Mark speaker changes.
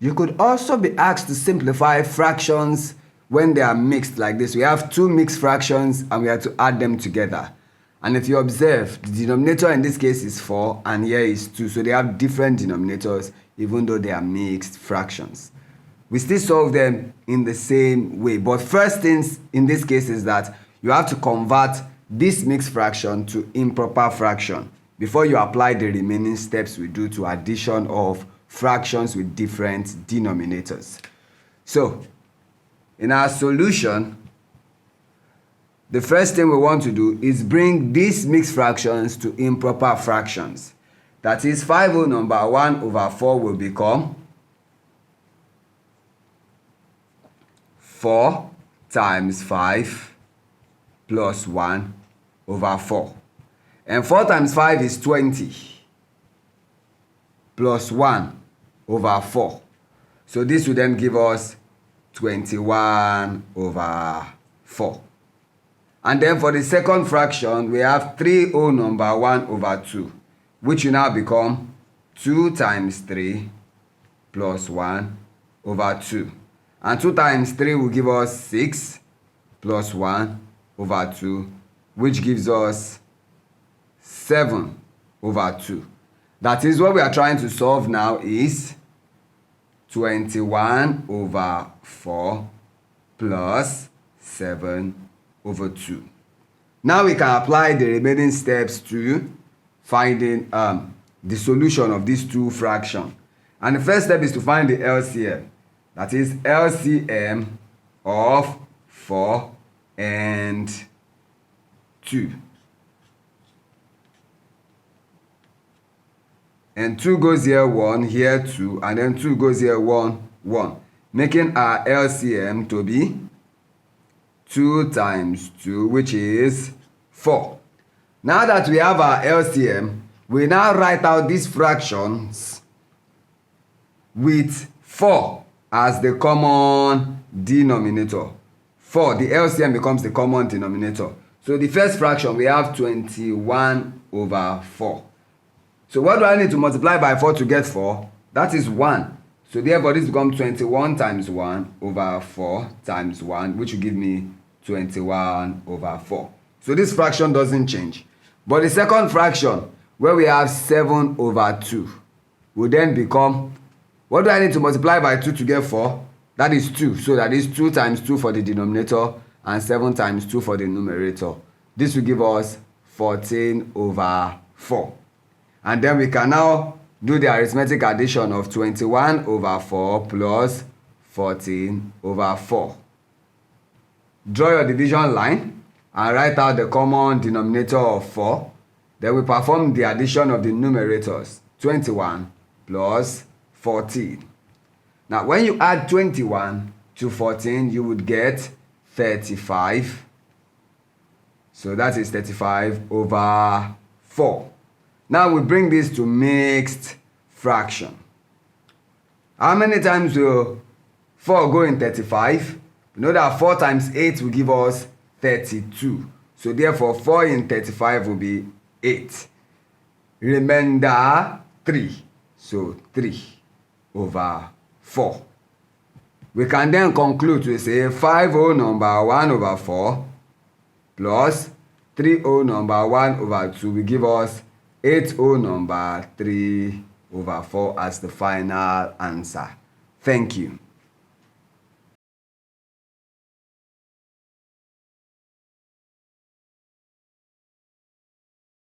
Speaker 1: You could also be asked to simplify fractions when they are mixed like this. We have two mixed fractions and we have to add them together. And if you observe, the denominator in this case is 4 and here is 2. So they have different denominators even though they are mixed fractions. We still solve them in the same way. But first things in this case is that you have to convert this mixed fraction to improper fraction before you apply the remaining steps we do to addition of fractions with different denominators. So, in our solution, the first thing we want to do is bring these mixed fractions to improper fractions. That is, 5 whole number 1 over 4 will become 4 times 5 plus 1 over 4. And 4 times 5 is 20 plus 1 over 4. So this will then give us 21 over 4. And then for the second fraction, we have 3 whole number 1 over 2, which will now become 2 times 3 plus 1 over 2. And 2 times 3 will give us 6 plus 1 over 2, which gives us 7 over 2. That is, what we are trying to solve now is 21 over 4 plus 7 over 2. Now we can apply the remaining steps to finding the solution of these two fractions. And the first step is to find the LCM. That is LCM of 4 and 2. And 2 goes here 1, here 2, and then 2 goes here 1, 1. Making our LCM to be 2 times 2, which is 4. Now that we have our LCM, we now write out these fractions with 4 as the common denominator. 4, the LCM becomes the common denominator. So the first fraction, we have 21 over 4. So what do I need to multiply by 4 to get 4? That is 1. So therefore this becomes 21 times 1 over 4 times 1, which will give me 21 over 4. So this fraction doesn't change. But the second fraction, where we have 7 over 2, will then become, what do I need to multiply by 2 to get 4? That is 2. So that is 2 times 2 for the denominator and 7 times 2 for the numerator. This will give us 14 over 4. And then we can now do the arithmetic addition of 21 over 4 plus 14 over 4. Draw your division line and write out the common denominator of 4. Then we perform the addition of the numerators, 21 plus 14. Now when you add 21 to 14, you would get 35. So that is 35 over 4. Now we bring this to mixed fraction. How many times will 4 go in 35? We know that 4 times 8 will give us 32. So therefore 4 in 35 will be 8. Remainder 3. So 3 over 4. We can then conclude to say 5 whole number 1 over 4 plus 3 whole number 1 over 2 will give us 8 whole number 3 over 4 as the final answer. Thank you.